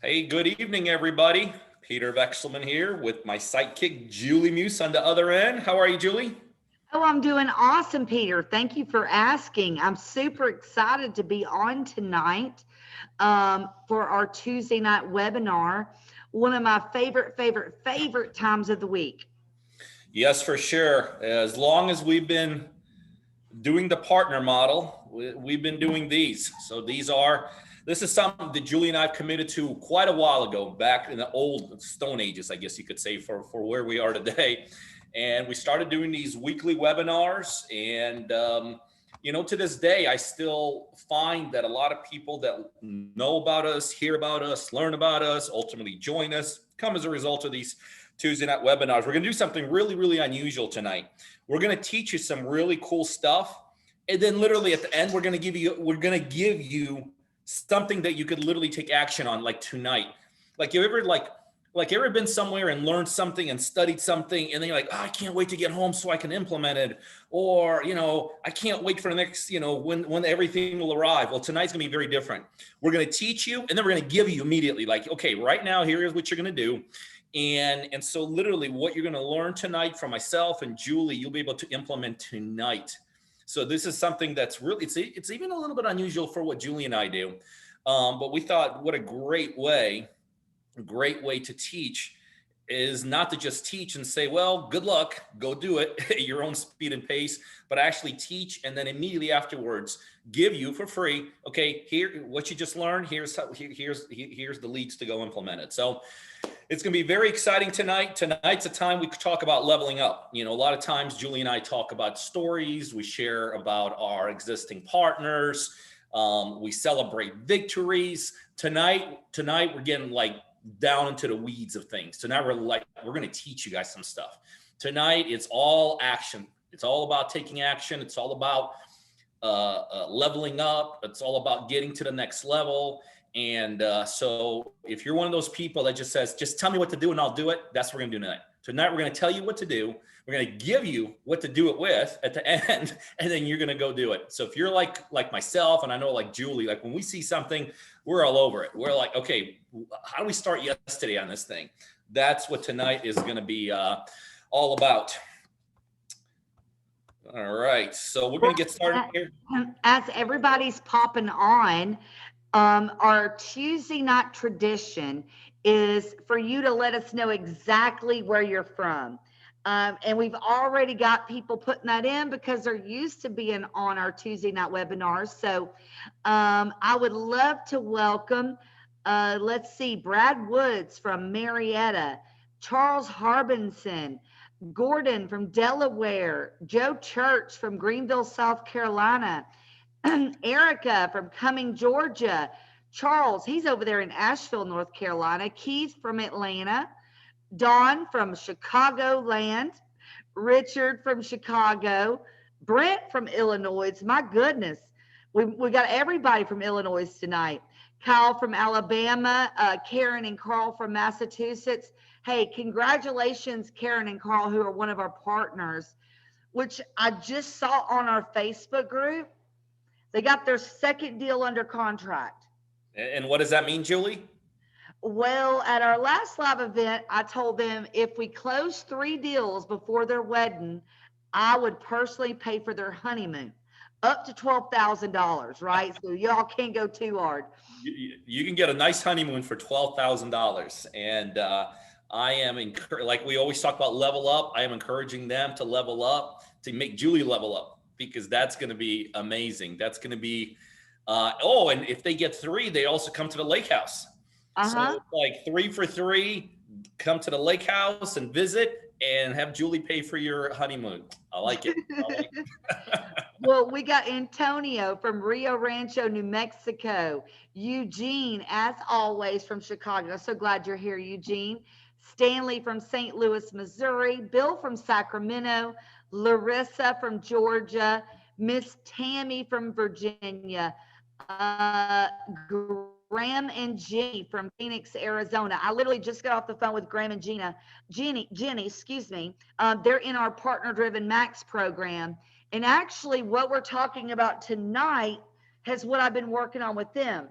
Hey, good evening, everybody. Peter Vexelman here with my sidekick, Julie Muse, on the other end. How are you, Julie? Oh, I'm doing awesome, Peter. Thank you for asking. I'm super excited to be on tonight for our Tuesday night webinar. One of my favorite times of the week. Yes, for sure. As long as we've been doing the partner model, we've been doing these. So this is something that Julie and I have committed to quite a while ago, back in the old Stone Ages, I guess you could say, for where we are today. And we started doing these weekly webinars. And, to this day, I still find that a lot of people that know about us, hear about us, learn about us, ultimately join us, come as a result of these Tuesday night webinars. We're going to do something really, really unusual tonight. We're going to teach you some really cool stuff. And then literally at the end, we're going to give you something that you could literally take action on, like tonight. Like you ever been somewhere and learned something and studied something, and then you're like, oh, I can't wait to get home so I can implement it. Or, I can't wait for the next, when everything will arrive. Well, tonight's gonna be very different. We're gonna teach you, and then we're gonna give you immediately, like, okay, right now, here's what you're gonna do. And so literally what you're going to learn tonight from myself and Julie, you'll be able to implement tonight. So this is something that's really, it's even a little bit unusual for what Julie and I do. But we thought what a great way to teach is not to just teach and say, well, good luck, go do it at your own speed and pace, but actually teach and then immediately afterwards give you for free, okay, here, what you just learned, here's the leads to go implement it. So it's going to be very exciting tonight. Tonight's a time we talk about leveling up. A lot of times Julie and I talk about stories. We share about our existing partners. We celebrate victories. Tonight we're getting like down into the weeds of things. Tonight we're going to teach you guys some stuff. Tonight it's all action. It's all about taking action. It's all about leveling up. It's all about getting to the next level. And so if you're one of those people that just says, just tell me what to do and I'll do it, that's what we're going to do tonight. Tonight, we're going to tell you what to do. We're going to give you what to do it with at the end, and then you're going to go do it. So if you're like myself, and I know like Julie, like when we see something, we're all over it. We're like, okay, how do we start yesterday on this thing? That's what tonight is going to be all about. All right, so we're going to get started here. As everybody's popping on, our Tuesday night tradition is for you to let us know exactly where you're from. And we've already got people putting that in because they're used to being on our Tuesday night webinars. So I would love to welcome, let's see, Brad Woods from Marietta, Charles Harbinson, Gordon from Delaware, Joe Church from Greenville, South Carolina, Erica from Cumming, Georgia. Charles, he's over there in Asheville, North Carolina. Keith from Atlanta. Don from Chicagoland. Richard from Chicago. Brent from Illinois. My goodness. We got everybody from Illinois tonight. Kyle from Alabama. Karen and Carl from Massachusetts. Hey, congratulations, Karen and Carl, who are one of our partners, which I just saw on our Facebook group. They got their second deal under contract. And what does that mean, Julie? Well, at our last live event, I told them if we close 3 deals before their wedding, I would personally pay for their honeymoon up to $12,000, right? So y'all can't go too hard. You can get a nice honeymoon for $12,000. And I am like we always talk about level up. I am encouraging them to level up, to make Julie level up, because that's going to be amazing. That's going to be, and if they get 3, they also come to the lake house. So like 3 for 3, come to the lake house and visit and have Julie pay for your honeymoon. I like it. Well, we got Antonio from Rio Rancho, New Mexico. Eugene, as always, from Chicago. So glad you're here, Eugene. Stanley from St. Louis, Missouri. Bill from Sacramento. Larissa from Georgia. Miss Tammy from Virginia. Graham and Jenny from Phoenix, Arizona. I literally just got off the phone with Graham and Jenny, excuse me. They're in our Partner Driven Max program. And actually what we're talking about tonight has what I've been working on with them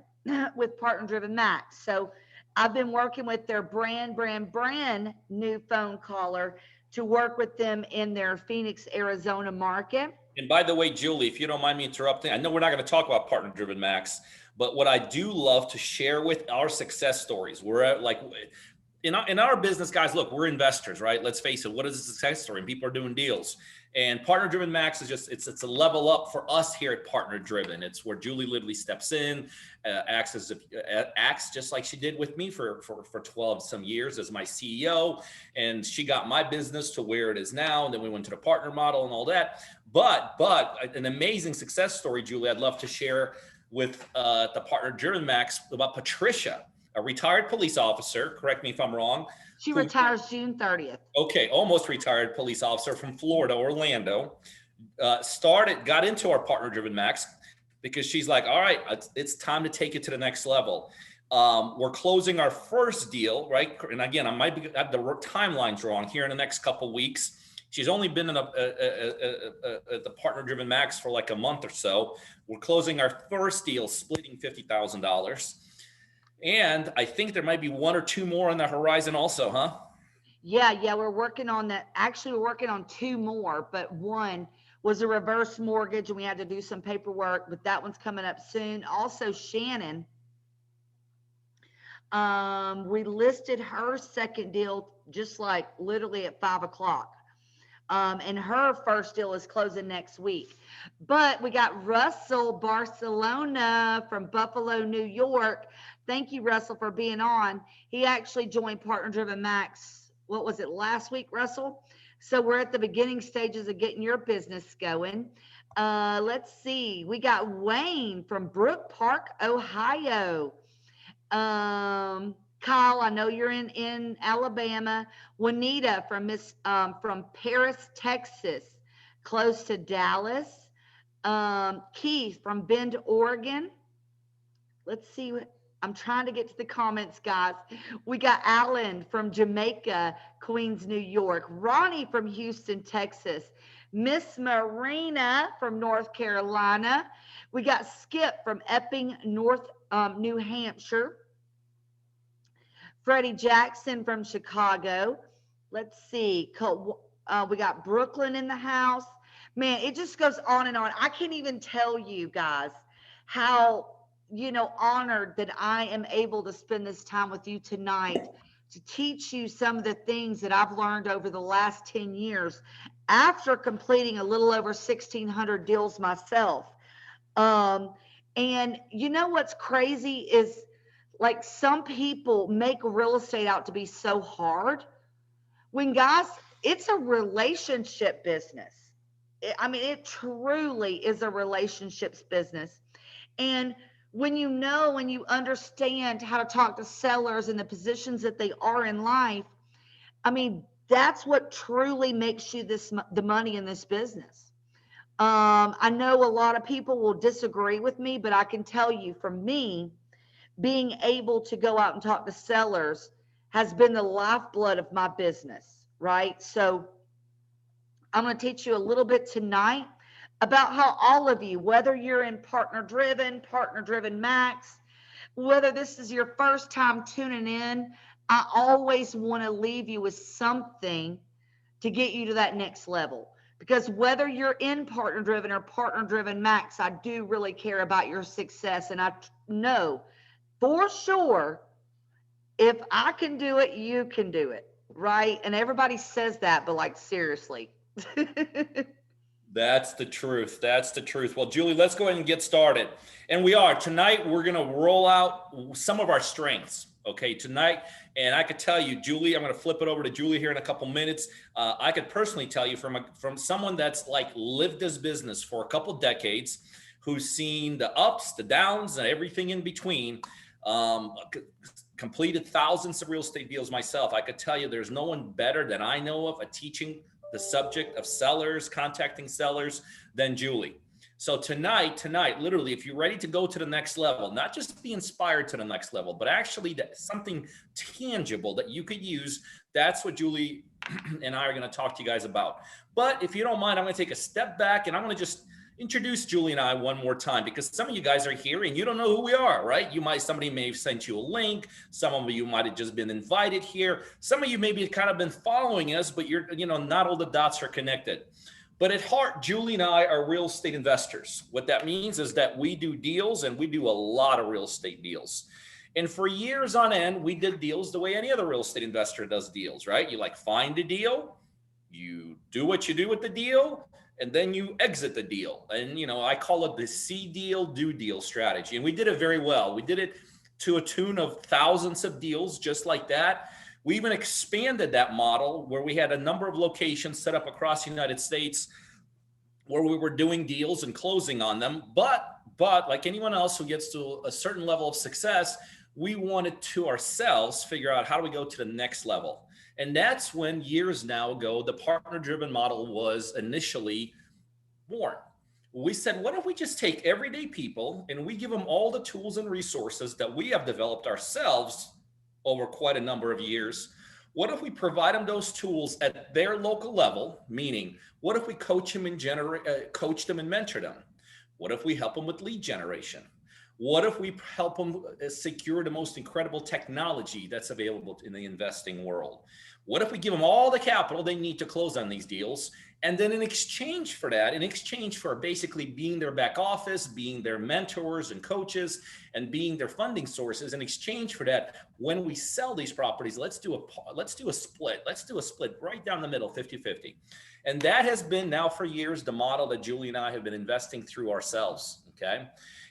with Partner Driven Max. So I've been working with their brand new phone caller to work with them in their Phoenix, Arizona market. And by the way, Julie, if you don't mind me interrupting, I know we're not going to talk about Partner Driven Max, but what I do love to share with our success stories. We're at like in our business, guys, look, we're investors, right? Let's face it. What is a success story? And people are doing deals. And Partner Driven Max is just, it's a level up for us here at Partner Driven. It's where Julie literally steps in, acts just like she did with me for 12 some years as my CEO. And she got my business to where it is now. And then we went to the partner model and all that. But an amazing success story, Julie, I'd love to share with the Partner Driven Max about Patricia, a retired police officer, correct me if I'm wrong. She retires June 30th. Okay, almost retired police officer from Florida, Orlando. Got into our Partner Driven Max because she's like, all right, it's time to take it to the next level. We're closing our first deal, right? And again, I might have the timelines wrong here in the next couple of weeks. She's only been in the Partner Driven Max for like a month or so. We're closing our first deal, splitting $50,000. And I think there might be one or two more on the horizon also, huh? Yeah, we're working on that. Actually, we're working on two more, but one was a reverse mortgage and we had to do some paperwork, but that one's coming up soon. Also, Shannon, we listed her second deal just like literally at 5 o'clock. And her first deal is closing next week. But we got Russell Barcelona from Buffalo, New York. Thank you, Russell, for being on. He actually joined Partner Driven Max. What was it, last week, Russell? So we're at the beginning stages of getting your business going. Let's see. We got Wayne from Brook Park, Ohio. Kyle, I know you're in Alabama. Juanita from Paris, Texas, close to Dallas. Keith from Bend, Oregon. Let's see what I'm trying to get to the comments, guys. We got Alan from Jamaica, Queens, New York. Ronnie from Houston, Texas. Miss Marina from North Carolina. We got Skip from Epping, New Hampshire. Freddie Jackson from Chicago. Let's see. We got Brooklyn in the house. Man, it just goes on and on. I can't even tell you guys how, honored that I am able to spend this time with you tonight to teach you some of the things that I've learned over the last 10 years after completing a little over 1,600 deals myself. And you know what's crazy is, like, some people make real estate out to be so hard. When, guys, it's a relationship business. It truly is a relationships business. And when you understand how to talk to sellers and the positions that they are in life, that's what truly makes you the money in this business. I know a lot of people will disagree with me, but I can tell you, for me, being able to go out and talk to sellers has been the lifeblood of my business, right? So I'm going to teach you a little bit tonight about how all of you, whether you're in Partner Driven Max, whether this is your first time tuning in, I always want to leave you with something to get you to that next level. Because whether you're in Partner Driven or Partner Driven Max, I do really care about your success. And I know for sure, if I can do it, you can do it, right? And everybody says that, but like, seriously. That's the truth. That's the truth. Well, Julie, let's go ahead and get started. And we are. Tonight, we're going to roll out some of our strengths, okay, tonight. And I could tell you, Julie, I'm going to flip it over to Julie here in a couple minutes. I could personally tell you from someone that's like lived this business for a couple decades, who's seen the ups, the downs, and everything in between, completed thousands of real estate deals myself. I could tell you there's no one better than I know of at teaching the subject of sellers, contacting sellers, than Julie. So tonight, literally, if you're ready to go to the next level, not just be inspired to the next level, but actually something tangible that you could use, that's what Julie and I are going to talk to you guys about. But if you don't mind, I'm going to take a step back and I'm going to just introduce Julie and I one more time, because some of you guys are here and you don't know who we are, right? Somebody may have sent you a link. Some of you might have just been invited here. Some of you maybe kind of been following us, but not all the dots are connected. But at heart, Julie and I are real estate investors. What that means is that we do deals, and we do a lot of real estate deals. And for years on end, we did deals the way any other real estate investor does deals, right? You find a deal, you do what you do with the deal, and then you exit the deal. And, I call it the see deal, do deal strategy. And we did it very well. We did it to a tune of thousands of deals just like that. We even expanded that model where we had a number of locations set up across the United States where we were doing deals and closing on them. But like anyone else who gets to a certain level of success, we wanted to ourselves figure out how do we go to the next level. And that's when years now ago, the partner-driven model was initially born. We said, what if we just take everyday people and we give them all the tools and resources that we have developed ourselves over quite a number of years? What if we provide them those tools at their local level? Meaning, what if we coach them and mentor them? What if we help them with lead generation? What if we help them secure the most incredible technology that's available in the investing world? What if we give them all the capital they need to close on these deals? And then in exchange for basically being their back office, being their mentors and coaches, and being their funding sources, in exchange for that, when we sell these properties, let's do a split. Let's do a split right down the middle, 50-50. And that has been now for years the model that Julie and I have been investing through ourselves, okay?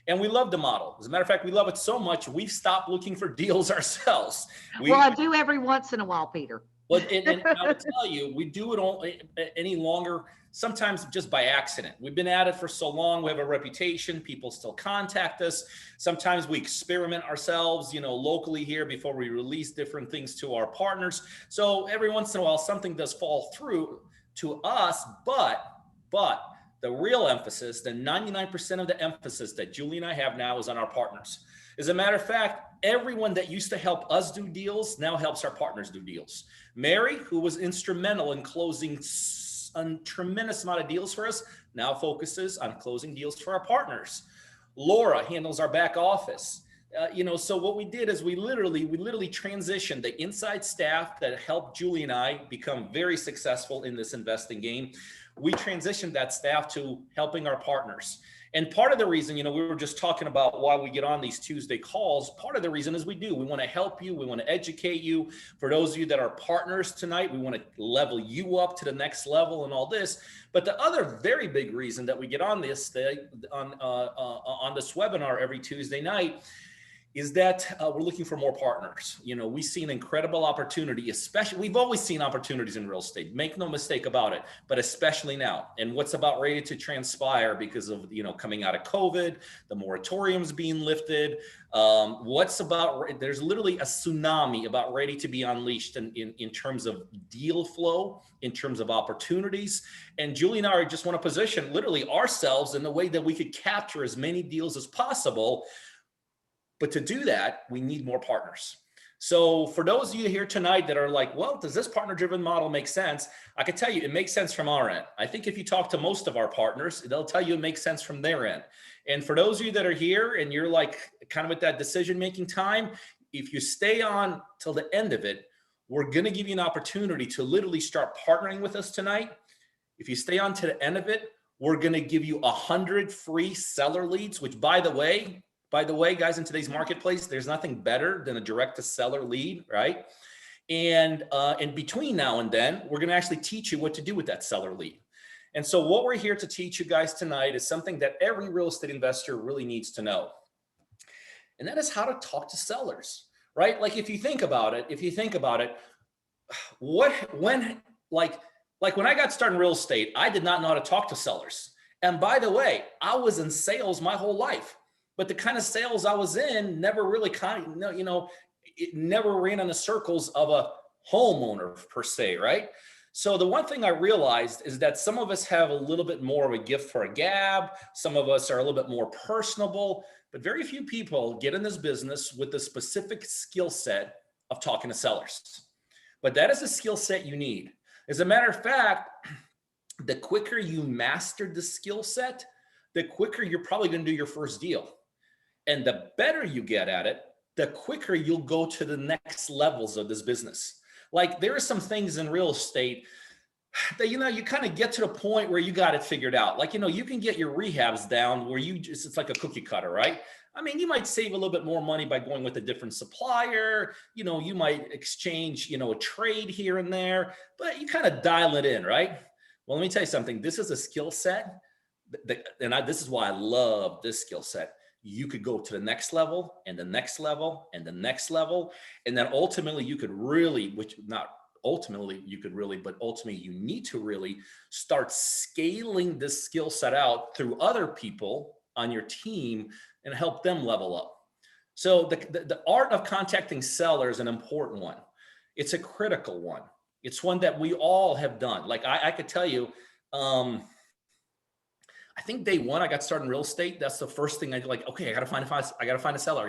And we love the model. As a matter of fact, we love it so much, we've stopped looking for deals ourselves. I do every once in a while, Peter. Well, and I will tell you, we do it any longer, sometimes just by accident. We've been at it for so long. We have a reputation. People still contact us. Sometimes we experiment ourselves, locally here before we release different things to our partners. So every once in a while, something does fall through to us, but the real emphasis, the 99% of the emphasis that Julie and I have now is on our partners. As a matter of fact, everyone that used to help us do deals now helps our partners do deals. Mary, who was instrumental in closing a tremendous amount of deals for us, now focuses on closing deals for our partners. Laura handles our back office. So what we did is we literally transitioned the inside staff that helped Julie and I become very successful in this investing game. We transitioned that staff to helping our partners. And part of the reason, we were just talking about why we get on these Tuesday calls. Part of the reason is we want to help you. We want to educate you. For those of you that are partners tonight, we want to level you up to the next level and all this. But the other very big reason that we get on this on this webinar every Tuesday night is that we're looking for more partners. We see an incredible opportunity, especially, we've always seen opportunities in real estate, make no mistake about it, but especially now. And what's about ready to transpire because of, coming out of COVID, the moratoriums being lifted, there's literally a tsunami about ready to be unleashed in terms of deal flow, in terms of opportunities. And Julie and I just want to position literally ourselves in the way that we could capture as many deals as possible. But to do that, we need more partners. So for those of you here tonight that are like, well, does this partner-driven model make sense? I can tell you it makes sense from our end. I think if you talk to most of our partners, they'll tell you it makes sense from their end. And for those of you that are here and you're like kind of at that decision-making time, if you stay on till the end of it, we're going to give you an opportunity to literally start partnering with us tonight. If you stay on to the end of it, we're going to give you 100 free seller leads, which by the way, guys, in today's marketplace, there's nothing better than a direct to seller lead, right? And in between now and then, we're going to actually teach you what to do with that seller lead. And so what we're here to teach you guys tonight is something that every real estate investor really needs to know. And that is how to talk to sellers, right? Like if you think about it, when I got started in real estate, I did not know how to talk to sellers. And by the way, I was in sales my whole life. But the kind of sales I was in never really it never ran in the circles of a homeowner per se, right? So the one thing I realized is that some of us have a little bit more of a gift for a gab. Some of us are a little bit more personable, but very few people get in this business with the specific skill set of talking to sellers. But that is a skill set you need. As a matter of fact, the quicker you master the skill set, the quicker you're probably going to do your first deal. And the better you get at it, the quicker you'll go to the next levels of this business. Like there are some things in real estate that, you kind of get to the point where you got it figured out. Like, you can get your rehabs down where it's like a cookie cutter, right? I mean, you might save a little bit more money by going with a different supplier. You might exchange, a trade here and there, but you kind of dial it in, right? Well, let me tell you something. This is a skill set, this is why I love this skill set. You could go to the next level and the next level and the next level. And then ultimately you could really, but ultimately you need to really start scaling this skill set out through other people on your team and help them level up. So the art of contacting sellers is an important one. It's a critical one. It's one that we all have done. Like I could tell you, I think day one I got started in real estate. That's the first thing I did. Like, okay, I gotta find a seller,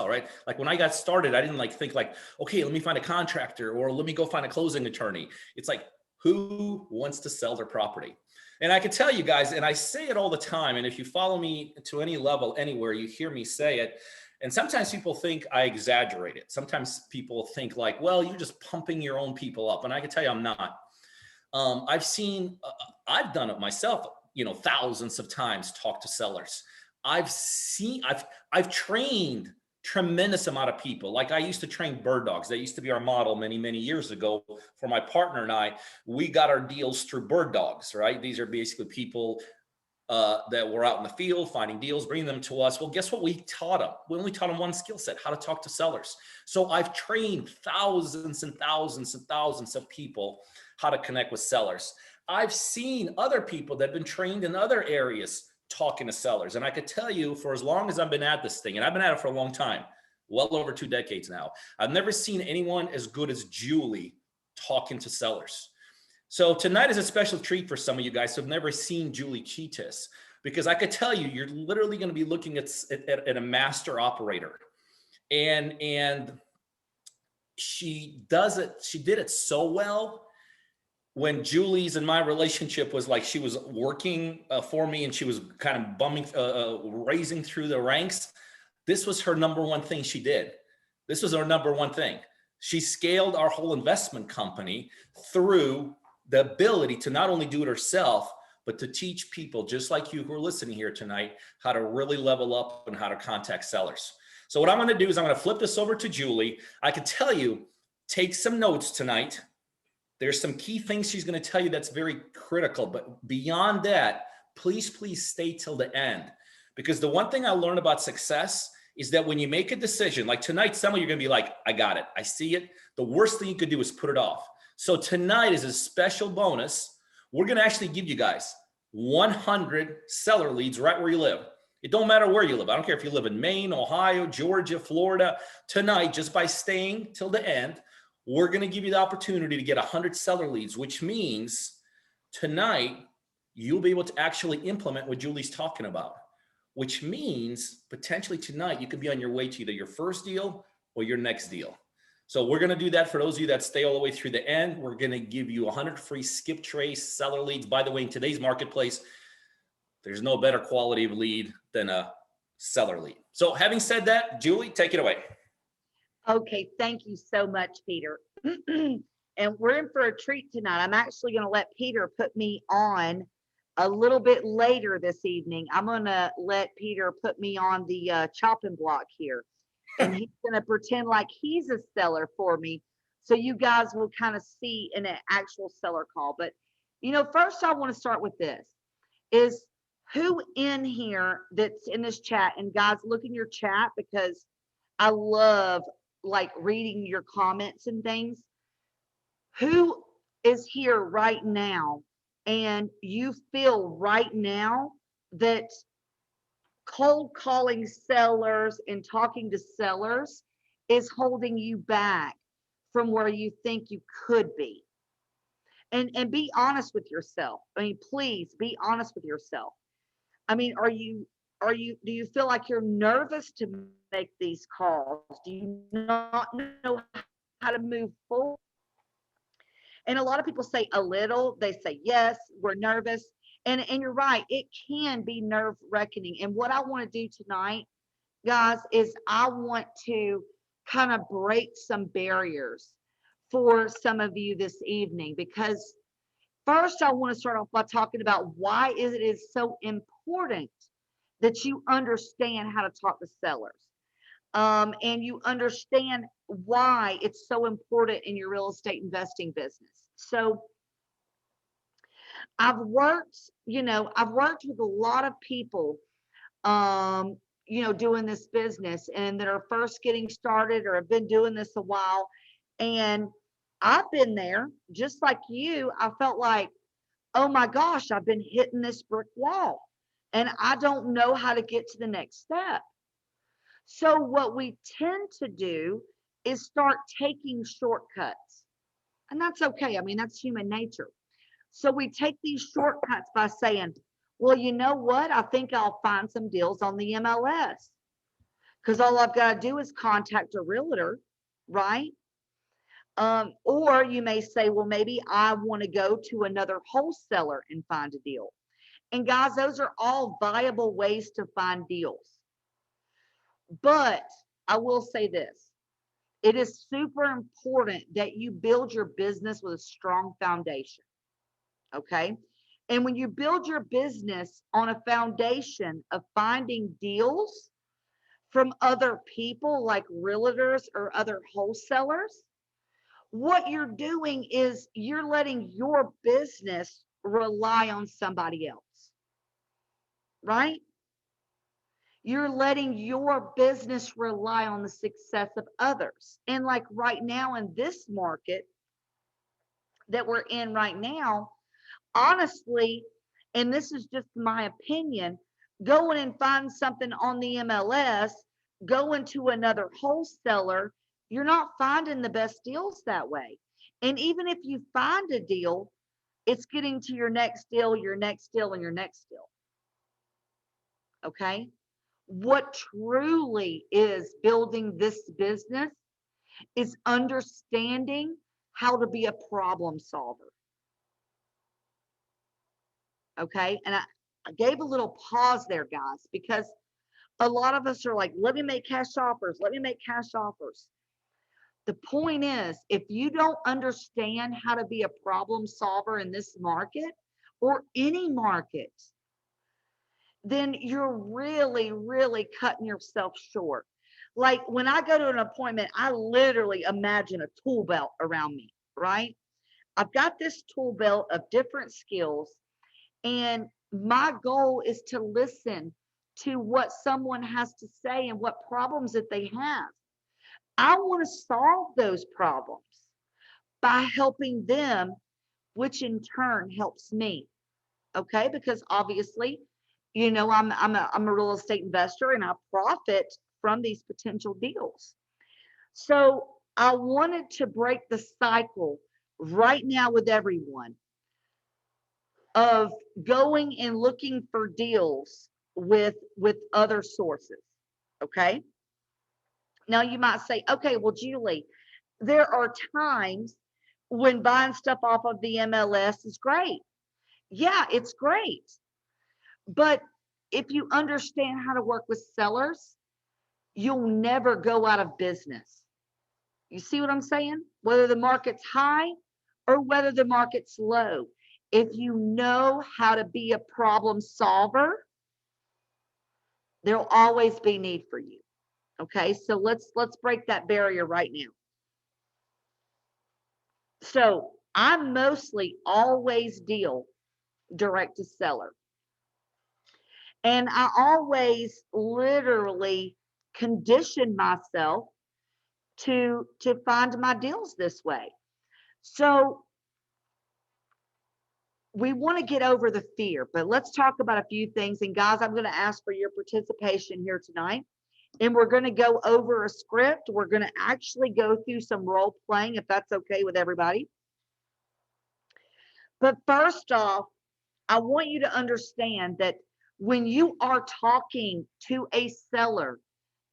right? Like when I got started, I didn't think okay, let me find a contractor or let me go find a closing attorney. It's like, who wants to sell their property? And I can tell you guys, and I say it all the time, and if you follow me to any level, anywhere, you hear me say it. And sometimes people think I exaggerate it. Sometimes people think like, well, you're just pumping your own people up. And I can tell you I'm not. I've done it myself, thousands of times, talk to sellers. I've trained tremendous amount of people. Like I used to train bird dogs. That used to be our model many, many years ago for my partner and I. We got our deals through bird dogs, right? These are basically people that were out in the field finding deals, bringing them to us. Well, guess what we taught them? We only taught them one skill set, how to talk to sellers. So I've trained thousands and thousands and thousands of people how to connect with sellers. I've seen other people that have been trained in other areas talking to sellers. And I could tell you, for as long as I've been at this thing, and I've been at it for a long time, well over 2 decades now, I've never seen anyone as good as Julie talking to sellers. So tonight is a special treat for some of you guys who have never seen Julie Cheetahs, because I could tell you, you're literally going to be looking at a master operator. And she does it. She did it so well. When Julie's and my relationship was like, she was working for me and she was kind of raising through the ranks. This was her number one thing she did. This was her number one thing. She scaled our whole investment company through the ability to not only do it herself, but to teach people just like you who are listening here tonight, how to really level up and how to contact sellers. So what I'm going to do is I'm going to flip this over to Julie. I can tell you, take some notes tonight. There's some key things she's going to tell you that's very critical. But beyond that, please stay till the end. Because the one thing I learned about success is that when you make a decision, like tonight, some of you are going to be like, I got it. I see it. The worst thing you could do is put it off. So tonight is a special bonus. We're going to actually give you guys 100 seller leads right where you live. It don't matter where you live. I don't care if you live in Maine, Ohio, Georgia, Florida. Tonight, just by staying till the end, we're going to give you the opportunity to get 100 seller leads, which means tonight you'll be able to actually implement what Julie's talking about, which means potentially tonight you could be on your way to either your first deal or your next deal. So we're going to do that for those of you that stay all the way through the end. We're going to give you 100 free skip trace seller leads. By the way, in today's marketplace, there's no better quality of lead than a seller lead. So having said that, Julie, take it away. Okay, thank you so much, Peter. And we're in for a treat tonight. I'm actually going to let Peter put me on a little bit later this evening. I'm going to let Peter put me on the chopping block here. And he's going to pretend like he's a seller for me. So you guys will kind of see in an actual seller call. But, first I want to start with this. Is who in here that's in this chat, and guys, look in your chat because I love reading your comments and things. Who is here right now and you feel right now that cold calling sellers and talking to sellers is holding you back from where you think you could be? And be honest with yourself. I mean, please be honest with yourself. I mean, do you feel like you're nervous to make these calls? Do you not know how to move forward? And a lot of people say a little, they say, yes, we're nervous. And you're right, it can be nerve-wracking. And what I want to do tonight, guys, is I want to kind of break some barriers for some of you this evening, because first I want to start off by talking about why is it is so important that you understand how to talk to sellers. And you understand why it's so important in your real estate investing business. So I've worked with a lot of people, doing this business and that are first getting started or have been doing this a while. And I've been there just like you. I felt like, oh my gosh, I've been hitting this brick wall and I don't know how to get to the next step. So what we tend to do is start taking shortcuts. And that's okay. I mean, that's human nature. So we take these shortcuts by saying, well, you know what? I think I'll find some deals on the MLS because all I've got to do is contact a realtor, right? Or you may say, well, maybe I want to go to another wholesaler and find a deal. And guys, those are all viable ways to find deals. But I will say this, it is super important that you build your business with a strong foundation. Okay. And when you build your business on a foundation of finding deals from other people like realtors or other wholesalers, what you're doing is you're letting your business rely on somebody else, right? You're letting your business rely on the success of others. And like right now in this market that we're in right now, honestly, and this is just my opinion, going and find something on the MLS, going to another wholesaler, you're not finding the best deals that way. And even if you find a deal, it's getting to your next deal, your next deal, and your next deal. Okay. What truly is building this business is understanding how to be a problem solver. Okay. And I gave a little pause there, guys, because a lot of us are like, let me make cash offers. Let me make cash offers. The point is, if you don't understand how to be a problem solver in this market or any market, then you're really, really cutting yourself short. Like when I go to an appointment, I literally imagine a tool belt around me, right? I've got this tool belt of different skills, and my goal is to listen to what someone has to say and what problems that they have. I want to solve those problems by helping them, which in turn helps me. Okay, because obviously, I'm a real estate investor and I profit from these potential deals. So I wanted to break the cycle right now with everyone of going and looking for deals with other sources. Okay. Now you might say, okay, well, Julie, there are times when buying stuff off of the MLS is great. Yeah, it's great. But if you understand how to work with sellers, you'll never go out of business. You see what I'm saying? Whether the market's high or whether the market's low. If you know how to be a problem solver, there'll always be need for you. Okay, so let's break that barrier right now. So I mostly always deal direct to seller. And I always literally condition myself to find my deals this way. So we want to get over the fear, but let's talk about a few things. And guys, I'm going to ask for your participation here tonight. And we're going to go over a script. We're going to actually go through some role playing, if that's okay with everybody. But first off, I want you to understand that when you are talking to a seller,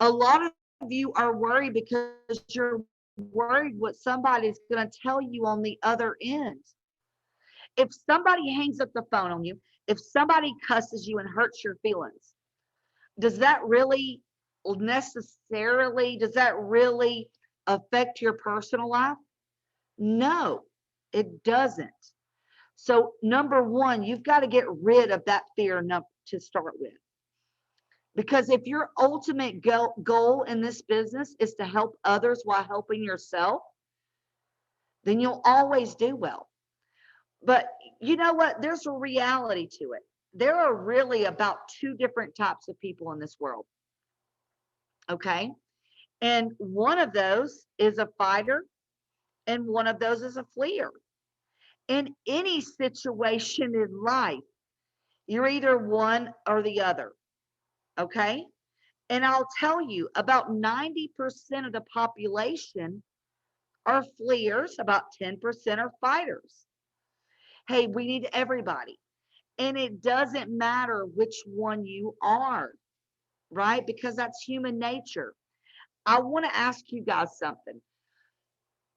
a lot of you are worried because you're worried what somebody's going to tell you on the other end. if somebody hangs up the phone on you, if somebody cusses you and hurts your feelings, does that really affect your personal life? No, it doesn't. So number one, you've got to get rid of that fear to start with. Because if your ultimate goal in this business is to help others while helping yourself, then you'll always do well. But you know what? There's a reality to it. There are really about two different types of people in this world. Okay. And one of those is a fighter, and one of those is a fleer. In any situation in life, you're either one or the other. Okay. And I'll tell you, about 90% of the population are fleers, about 10% are fighters. Hey, we need everybody. And it doesn't matter which one you are, right? Because that's human nature. I want to ask you guys something.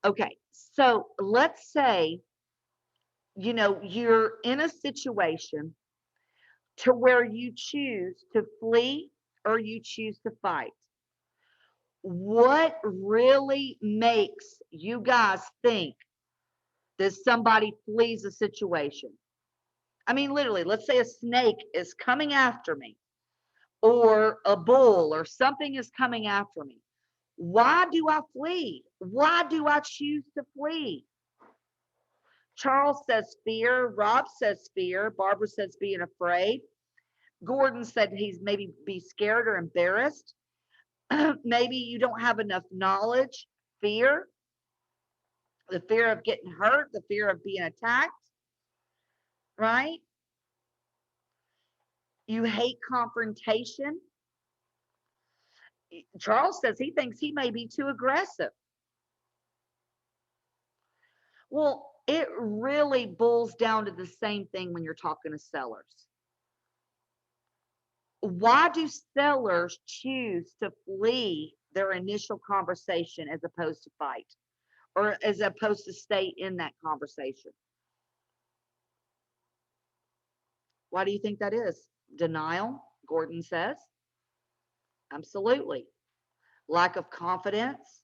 Okay, so let's say, you're in a situation to where you choose to flee or you choose to fight. What really makes you guys think that somebody flees a situation? I mean, literally, let's say a snake is coming after me, or a bull or something is coming after me. Why do I flee? Why do I choose to flee? Charles says fear. Rob says fear. Barbara says being afraid. Gordon said he's maybe be scared or embarrassed. Maybe you don't have enough knowledge. Fear. The fear of getting hurt. The fear of being attacked. Right? You hate confrontation. Charles says he thinks he may be too aggressive. Well, it really boils down to the same thing when you're talking to sellers. Why do sellers choose to flee their initial conversation as opposed to fight, or as opposed to stay in that conversation? Why do you think that is? Denial, Gordon says. Absolutely. Lack of confidence.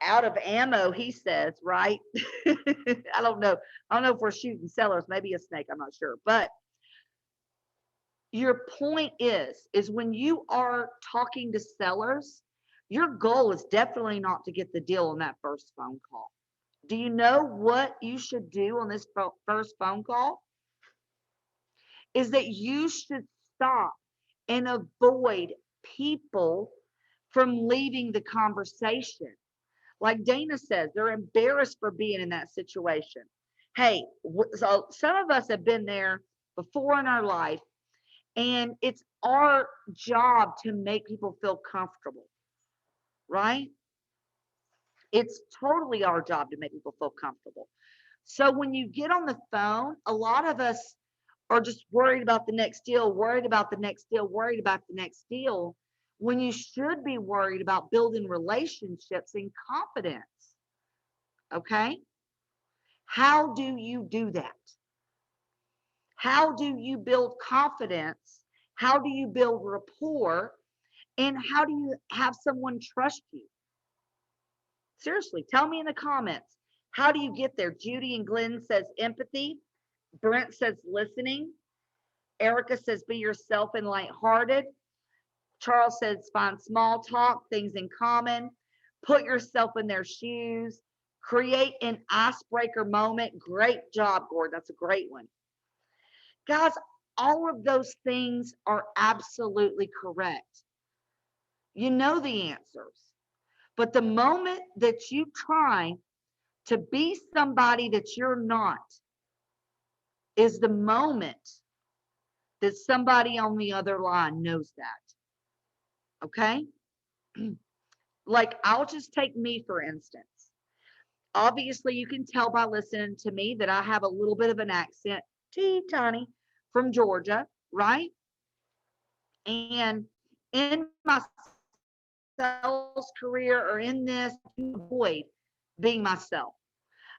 Out of ammo, he says, right? I don't know. I don't know if we're shooting sellers, maybe a snake, I'm not sure. But your point is when you are talking to sellers, your goal is definitely not to get the deal on that first phone call. Do you know what you should do on this first phone call? Is that you should stop and avoid people from leaving the conversation. Like Dana says, they're embarrassed for being in that situation. Hey, so some of us have been there before in our life, and it's our job to make people feel comfortable, right? It's totally our job to make people feel comfortable. So when you get on the phone, a lot of us are just worried about the next deal, worried about the next deal, worried about the next deal, when you should be worried about building relationships and confidence. Okay? How do you do that? How do you build confidence? How do you build rapport? And how do you have someone trust you? Seriously, tell me in the comments. How do you get there? Judy and Glenn says empathy. Brent says listening. Erica says be yourself and lighthearted. Charles says find small talk, things in common. Put yourself in their shoes. Create an icebreaker moment. Great job, Gordon. That's a great one. Guys, all of those things are absolutely correct. You know the answers. But the moment that you try to be somebody that you're not is the moment that somebody on the other line knows that. Okay? Like, I'll just take me, for instance. Obviously, you can tell by listening to me that I have a little bit of an accent, tiny, from Georgia, right? And in my sales career or in this, avoid being myself.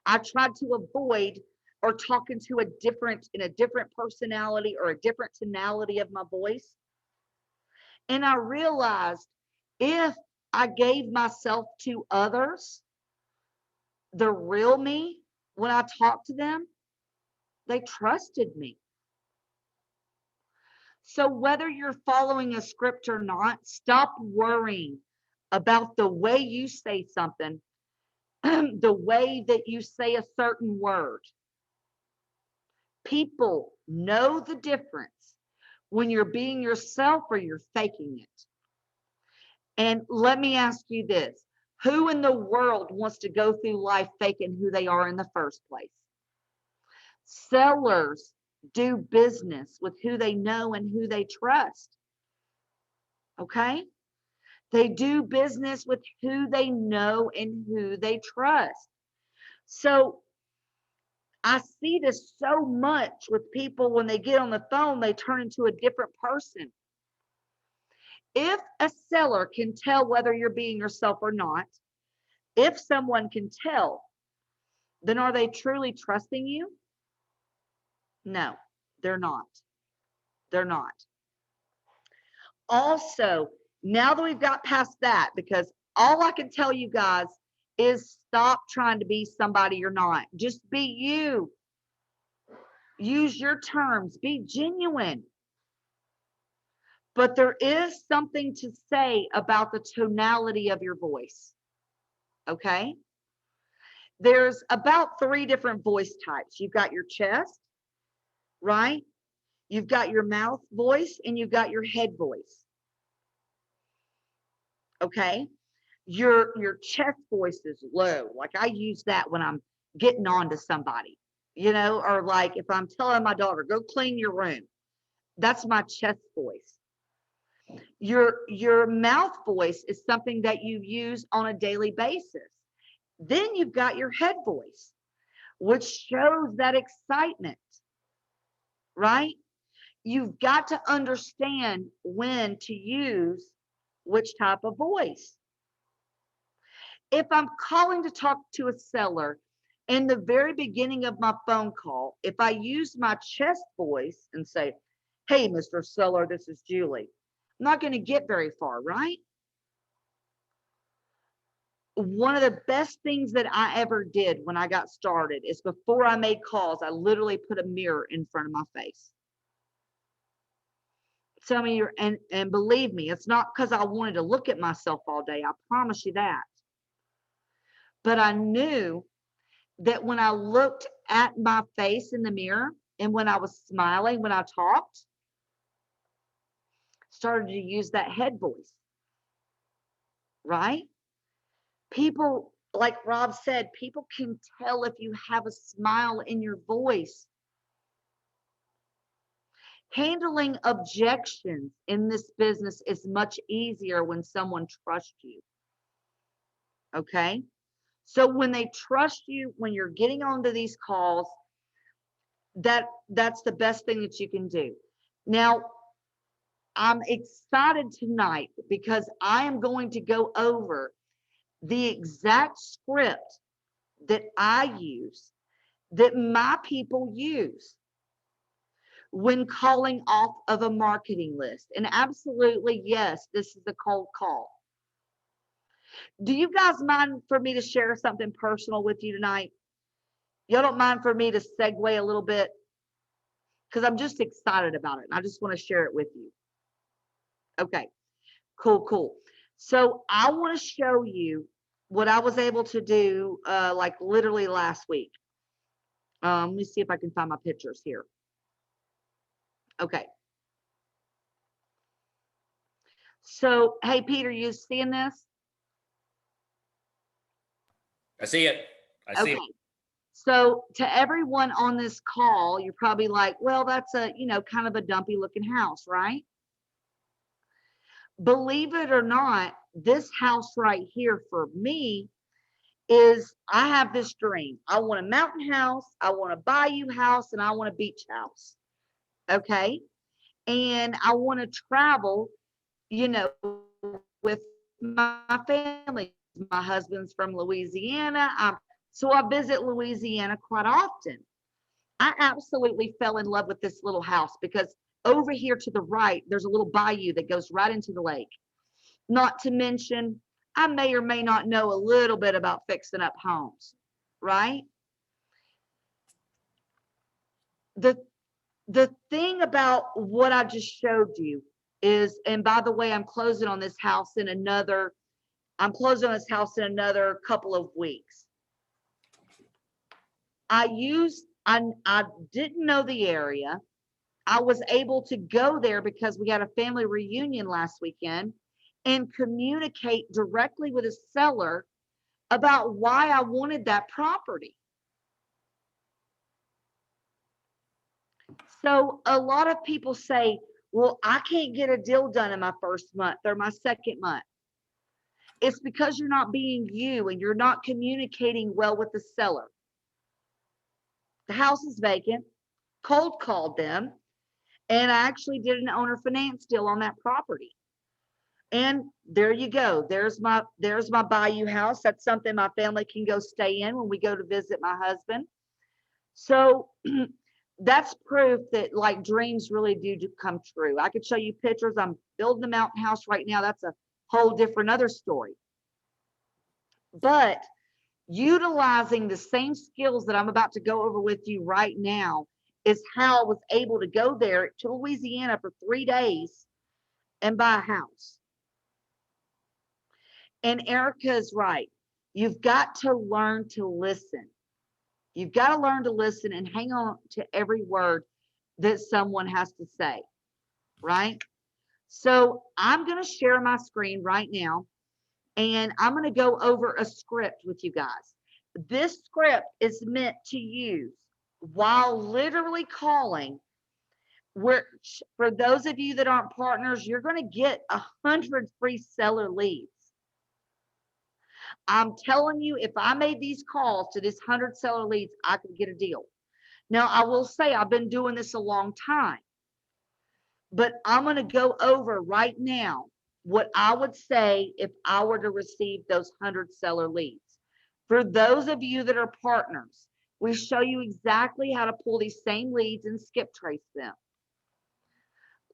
I tried to avoid or talking to in a different personality or a different tonality of my voice. And I realized if I gave myself to others, the real me, when I talked to them, they trusted me. So whether you're following a script or not, stop worrying about the way you say something, the way that you say a certain word. People know the difference when you're being yourself or you're faking it. And let me ask you this. Who in the world wants to go through life faking who they are in the first place? Sellers do business with who they know and who they trust. Okay? They do business with who they know and who they trust. So I see this so much with people when they get on the phone, they turn into a different person. If a seller can tell whether you're being yourself or not, if someone can tell, then are they truly trusting you? No, they're not. They're not. Also, now that we've got past that, because all I can tell you guys is stop trying to be somebody you're not. Just be you. Use your terms. Be genuine. But there is something to say about the tonality of your voice. Okay? There's about 3 different voice types. You've got your chest, right? You've got your mouth voice and you've got your head voice. Okay? Your chest voice is low. Like I use that when I'm getting on to somebody, or like if I'm telling my daughter, go clean your room. That's my chest voice. Your mouth voice is something that you use on a daily basis. Then you've got your head voice, which shows that excitement, right? You've got to understand when to use which type of voice. If I'm calling to talk to a seller in the very beginning of my phone call, if I use my chest voice and say, hey, Mr. Seller, this is Julie, I'm not going to get very far, right? One of the best things that I ever did when I got started is before I made calls, I literally put a mirror in front of my face. Some of you, and believe me, it's not because I wanted to look at myself all day. I promise you that. But I knew that when I looked at my face in the mirror and when I was smiling, when I talked, started to use that head voice, right? People, like Rob said, people can tell if you have a smile in your voice. Handling objections in this business is much easier when someone trusts you. Okay? So when they trust you, when you're getting onto these calls, that's the best thing that you can do. Now, I'm excited tonight because I am going to go over the exact script that I use, that my people use when calling off of a marketing list. And absolutely, yes, this is a cold call. Do you guys mind for me to share something personal with you tonight? Y'all don't mind for me to segue a little bit? Because I'm just excited about it. And I just want to share it with you. Okay, cool. So I want to show you what I was able to do like literally last week. Let me see if I can find my pictures here. Okay. So, hey, Peter, you seeing this? I see it. I see Okay. it. So to everyone on this call, you're probably like, well, that's a, kind of a dumpy looking house, right? Believe it or not, this house right here for me is, I have this dream. I want a mountain house, I want a bayou house, and I want a beach house. Okay. And I want to travel, with my family. My husband's from Louisiana. So I visit Louisiana quite often. I absolutely fell in love with this little house because over here to the right, there's a little bayou that goes right into the lake. Not to mention, I may or may not know a little bit about fixing up homes, right? The the thing about what I just showed you is, and by the way, I'm closing on this house in another couple of weeks. I didn't know the area. I was able to go there because we had a family reunion last weekend and communicate directly with a seller about why I wanted that property. So a lot of people say, well, I can't get a deal done in my first month or my second month. It's because you're not being you and you're not communicating well with the seller. The house is vacant, cold called them, and I actually did an owner finance deal on that property. And there you go. There's my bayou house. That's something my family can go stay in when we go to visit my husband. So that's proof that like dreams really do come true. I could show you pictures. I'm building a mountain house right now. That's a whole different other story. But utilizing the same skills that I'm about to go over with you right now is how I was able to go there to Louisiana for 3 days and buy a house. And Erica is right. You've got to learn to listen. You've got to learn to listen and hang on to every word that someone has to say, right? So I'm going to share my screen right now, and I'm going to go over a script with you guys. This script is meant to use while literally calling. For those of you that aren't partners, you're going to get 100 free seller leads. I'm telling you, if I made these calls to this 100 seller leads, I could get a deal. Now, I will say I've been doing this a long time, but I'm going to go over right now what I would say if I were to receive those 100 seller leads. For those of you that are partners, we show you exactly how to pull these same leads and skip trace them.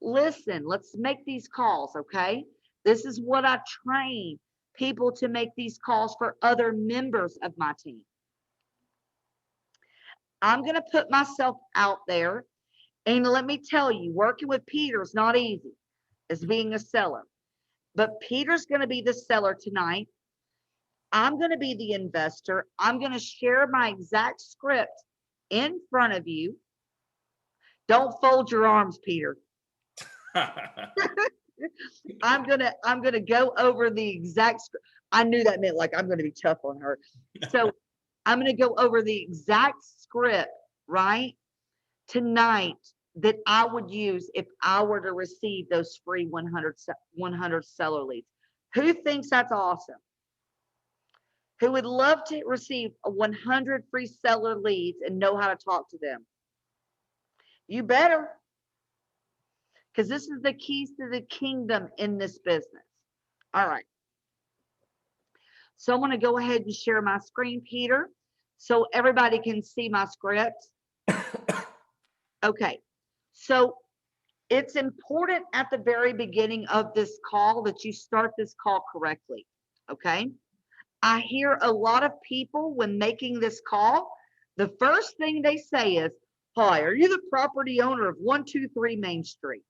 Listen, let's make these calls, okay? This is what I train people to make these calls for other members of my team. I'm going to put myself out there, and let me tell you, working with Peter is not easy as being a seller, but Peter's going to be the seller tonight. I'm going to be the investor. I'm going to share my exact script in front of you. Don't fold your arms, Peter. I'm gonna go over the exact script. I knew that meant like I'm gonna be tough on her. So I'm gonna go over the exact script right tonight that I would use if I were to receive those free 100 seller leads. Who thinks that's awesome? Who would love to receive 100 free seller leads and know how to talk to them? You better. Because this is the keys to the kingdom in this business. All right. So I'm going to go ahead and share my screen, Peter, so everybody can see my script. Okay. So it's important at the very beginning of this call that you start this call correctly. Okay. I hear a lot of people when making this call, the first thing they say is, "Hi, are you the property owner of 123 Main Street?"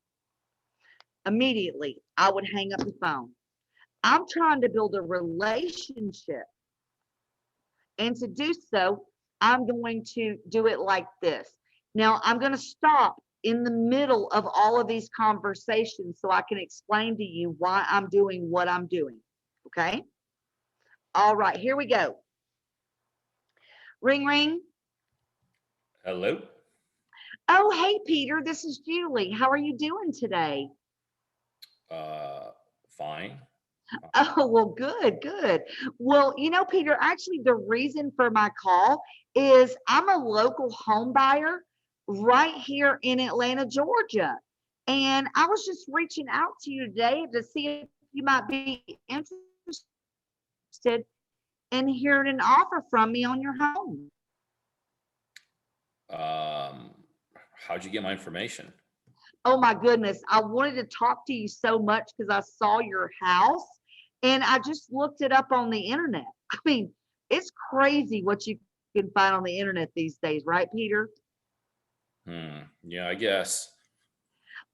Immediately, I would hang up the phone. I'm trying to build a relationship. And to do so, I'm going to do it like this. Now, I'm going to stop in the middle of all of these conversations so I can explain to you why I'm doing what I'm doing. Okay? All right, here we go. Ring, ring. Hello. Oh, hey, Peter, this is Julie. How are you doing today? Fine. Oh, well, good, good. Well, Peter, actually, the reason for my call is I'm a local home buyer right here in Atlanta, Georgia. And I was just reaching out to you today to see if you might be interested interested in hearing an offer from me on your home. How'd you get my information? Oh my goodness. I wanted to talk to you so much because I saw your house and I just looked it up on the internet. I mean, it's crazy what you can find on the internet these days, right, Peter? Yeah, I guess.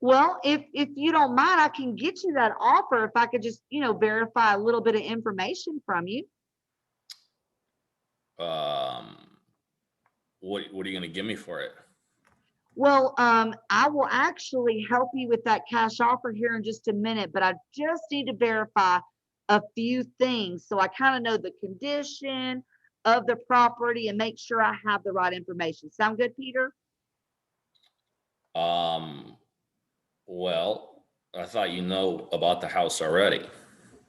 Well, if you don't mind, I can get you that offer if I could just, verify a little bit of information from you. Um, what are you gonna give me for it? Well, I will actually help you with that cash offer here in just a minute, but I just need to verify a few things so I kind of know the condition of the property and make sure I have the right information. Sound good, Peter? Um, well, I thought you know about the house already.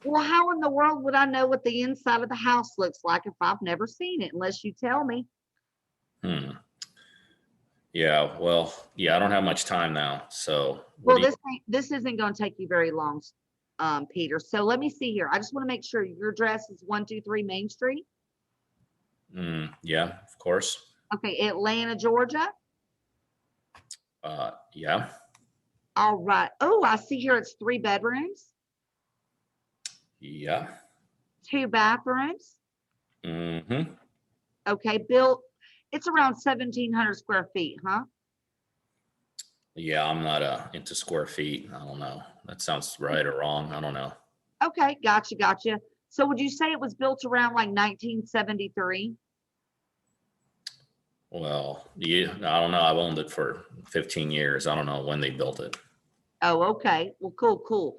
Well, how in the world would I know what the inside of the house looks like if I've never seen it unless you tell me? Hmm. Yeah, well, yeah, I don't have much time now. So what Well, do you, this isn't going to take you very long, Peter. So let me see here. I just want to make sure your address is 123 Main Street. yeah, of course. Okay, Atlanta, Georgia. Yeah, All right. Oh, I see here it's 3 bedrooms, yeah. 2 bathrooms. Mm-hmm. Okay, built. It's around 1,700 square feet, huh? Yeah, I'm not into square feet. I don't know. That sounds right or wrong. I don't know. Okay, gotcha, gotcha. So would you say it was built around like 1973? Well, yeah, I don't know. I've owned it for 15 years. I don't know when they built it. Oh, okay. Well, cool, cool.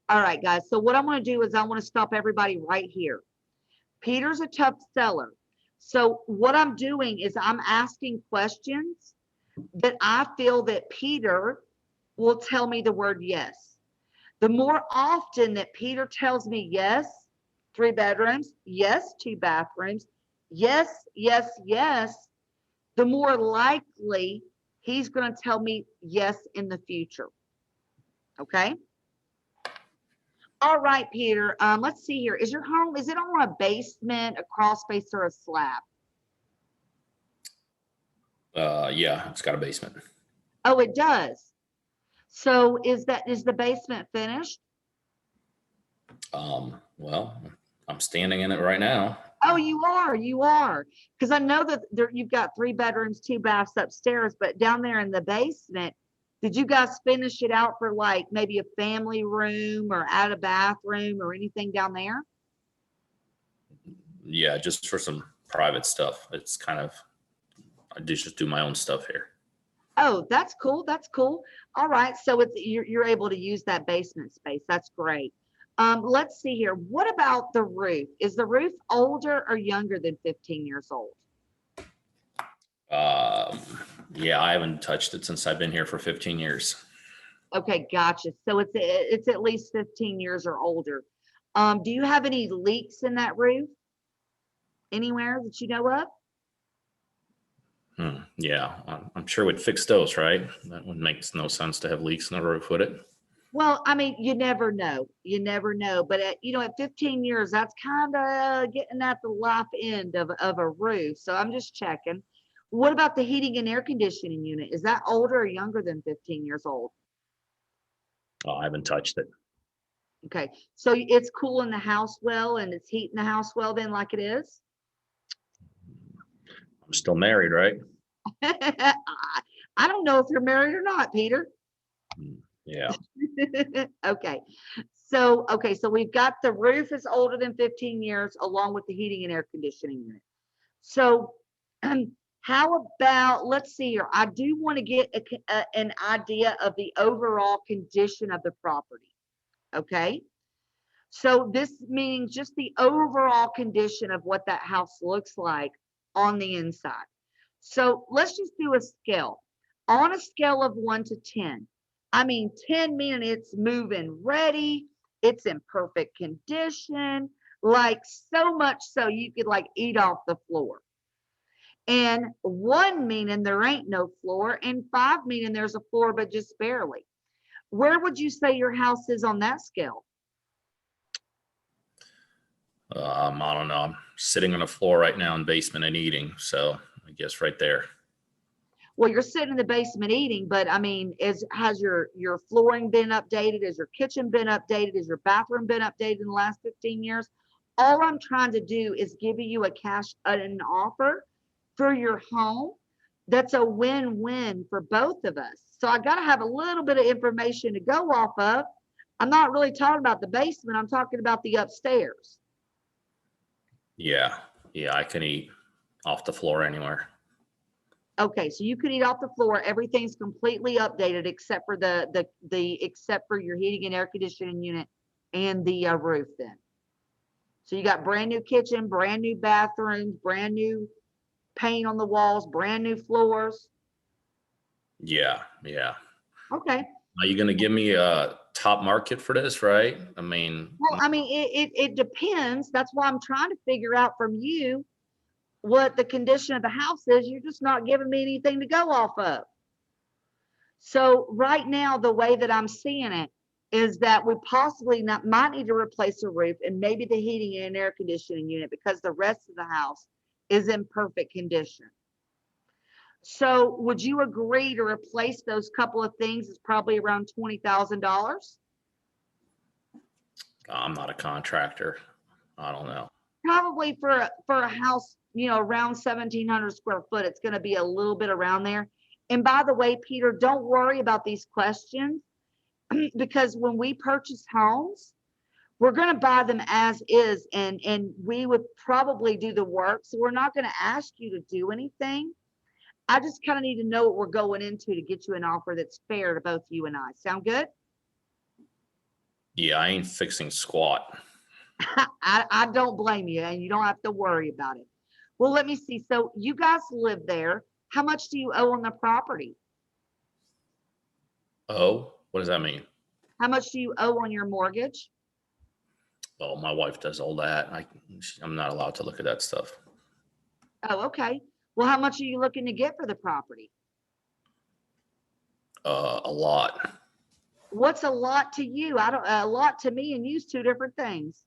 All right, guys. So what I want to do is I want to stop everybody right here. Peter's a tough seller. So what I'm doing is I'm asking questions that I feel that Peter will tell me the word yes. The more often that Peter tells me yes, 3 bedrooms, yes, 2 bathrooms, yes, yes, yes, the more likely he's going to tell me yes in the future. Okay. All right, Peter. Let's see here. Is your home, is it on a basement, a crawl space, or a slab? Yeah, it's got a basement. Oh, it does. So is the basement finished? Well, I'm standing in it right now. Oh, you are. Because I know that there, you've got 3 bedrooms, 2 baths upstairs, but down there in the basement, did you guys finish it out for like maybe a family room or add a bathroom or anything down there? Yeah, just for some private stuff. It's kind of, I just do my own stuff here. Oh, that's cool. That's cool. All right. So it's you're able to use that basement space. That's great. Let's see here. What about the roof? Is the roof older or younger than 15 years old? Um, yeah, I haven't touched it since I've been here for 15 years. Okay, gotcha. So it's at least 15 years or older. Do you have any leaks in that roof anywhere that you know of? Yeah, I'm sure we'd fix those, right? That would make no sense to have leaks in the roof, would it? Well, I mean, you never know. You never know. But at 15 years, that's kind of getting at the life end of a roof. So I'm just checking. What about the heating and air conditioning unit? Is that older or younger than 15 years old? Oh, I haven't touched it. Okay. So it's cooling the house well and it's heating the house well then like it is? I'm still married, right? I don't know if you're married or not, Peter. Yeah. Okay. So we've got the roof is older than 15 years along with the heating and air conditioning unit. So how about, let's see here. I do want to get an idea of the overall condition of the property. Okay. So this means just the overall condition of what that house looks like on the inside. So let's just do a scale. On a scale of 1 to 10, I mean 10 meaning it's moving ready, it's in perfect condition, like so much so you could like eat off the floor. And 1 meaning there ain't no floor, and 5 meaning there's a floor but just barely. Where would you say your house is on that scale? I don't know. I'm sitting on the floor right now in basement and eating. So I guess right there. Well, you're sitting in the basement eating, but I mean, has your flooring been updated? Has your kitchen been updated? Has your bathroom been updated in the last 15 years? All I'm trying to do is give you an offer for your home that's a win-win for both of us. So I got to have a little bit of information to go off of. I'm not really talking about the basement. I'm talking about the upstairs. Yeah. Yeah. I can eat off the floor anywhere. Okay, so you could eat off the floor. Everything's completely updated except for except for your heating and air conditioning unit and the roof then. So you got brand new kitchen, brand new bathrooms, brand new paint on the walls, brand new floors. Yeah. Yeah. Okay. Are you going to give me a top market for this, right? I mean, Well, I mean, it depends. That's why I'm trying to figure out from you what the condition of the house is. You're just not giving me anything to go off of. So right now, the way that I'm seeing it is that we possibly might need to replace the roof and maybe the heating and air conditioning unit because the rest of the house is in perfect condition. So would you agree to replace those couple of things? It's probably around $20,000. I'm not a contractor. I don't know. Probably for a house, around 1,700 square foot, it's going to be a little bit around there. And by the way, Peter, don't worry about these questions because when we purchase homes, we're going to buy them as is, and we would probably do the work. So we're not going to ask you to do anything. I just kind of need to know what we're going into to get you an offer that's fair to both you and I. Sound good? Yeah, I ain't fixing squat. I don't blame you, and you don't have to worry about it. Well, let me see. So you guys live there. How much do you owe on the property? Oh, what does that mean? How much do you owe on your mortgage? Oh, my wife does all that. I'm not allowed to look at that stuff. Oh, okay. Well, how much are you looking to get for the property? A lot. What's a lot to you? A lot to me and you's two different things.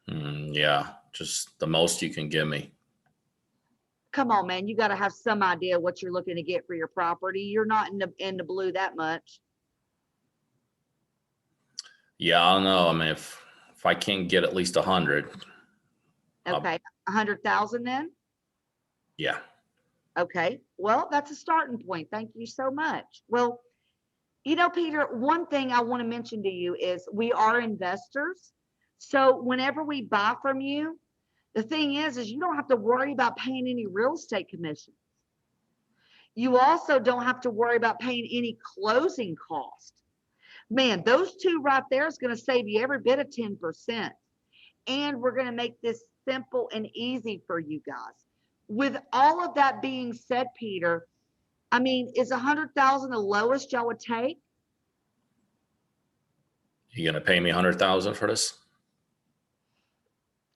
Yeah, just the most you can give me. Come on, man. You got to have some idea what you're looking to get for your property. You're not in the blue that much. Yeah, I don't know. I mean, if I can't get at least 100, Okay. 100,000 then? yeah. Okay. Well, that's a starting point. Thank you so much. Well, Peter, one thing I want to mention to you is we are investors. So whenever we buy from you, the thing is you don't have to worry about paying any real estate commissions. You also don't have to worry about paying any closing cost. Man, those two right there is going to save you every bit of 10%. And we're going to make this simple and easy for you guys. With all of that being said, Peter, I mean, is 100,000 the lowest y'all would take? You gonna pay me 100,000 for this?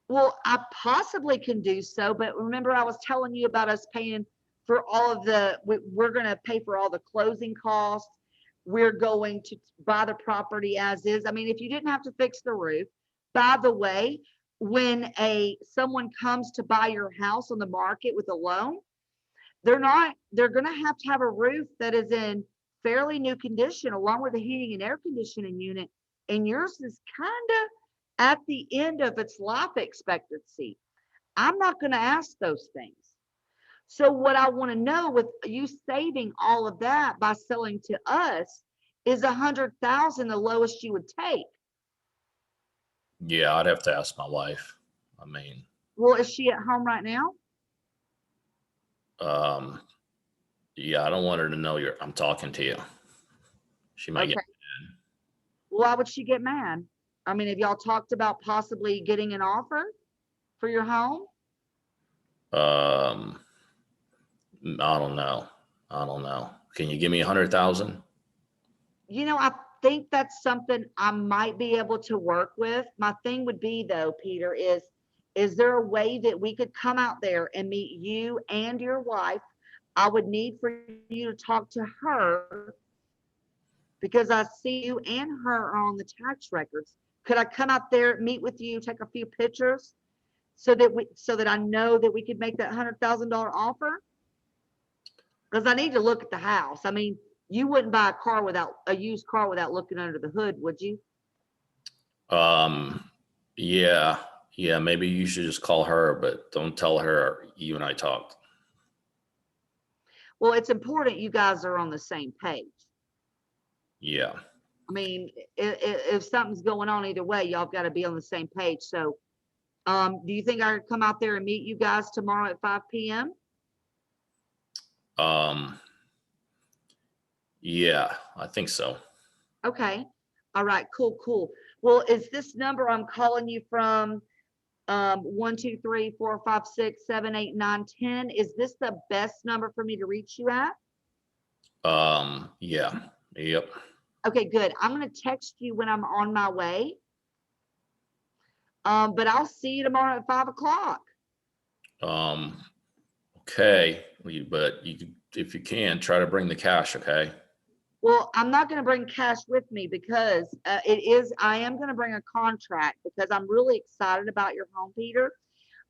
Well, I possibly can do so, but remember I was telling you about us paying for all of we're going to pay for all the closing costs. We're going to buy the property as is. I mean, if you didn't have to fix the roof, by the way, when someone comes to buy your house on the market with a loan, they're going to have a roof that is in fairly new condition along with a heating and air conditioning unit. And yours is kind of at the end of its life expectancy. I'm not going to ask those things. So what I want to know with you saving all of that by selling to us is 100,000 the lowest you would take. Yeah, I'd have to ask my wife. I mean, well, is she at home right now? Yeah, I don't want her to know I'm talking to you. She might get Okay. Why would she get mad? I mean, have y'all talked about possibly getting an offer for your home? I don't know. I don't know. Can you give me 100,000? I think that's something I might be able to work with. My thing would be though, Peter, is there a way that we could come out there and meet you and your wife? I would need for you to talk to her because I see you and her are on the tax records. Could I come out there, meet with you, take a few pictures, so that I know that we could make that $100,000 offer? Because I need to look at the house. I mean, you wouldn't buy a used car without looking under the hood, would you? Yeah, yeah, maybe you should just call her, but don't tell her you and I talked. Well, it's important you guys are on the same page. Yeah. I mean, if something's going on either way, y'all got to be on the same page. So, do you think I could come out there and meet you guys tomorrow at 5 p.m.? Yeah, I think so. Okay. All right. Cool. Cool. Well, is this number I'm calling you from 1, 2, 3, 4, 5, 6, 7, 8, 9, 10? Is this the best number for me to reach you at? Yeah. Yep. Okay, good. I'm going to text you when I'm on my way. But I'll see you tomorrow at 5 o'clock. Okay, but if you can, try to bring the cash, okay? Well, I'm not going to bring cash with me because I am going to bring a contract because I'm really excited about your home, Peter.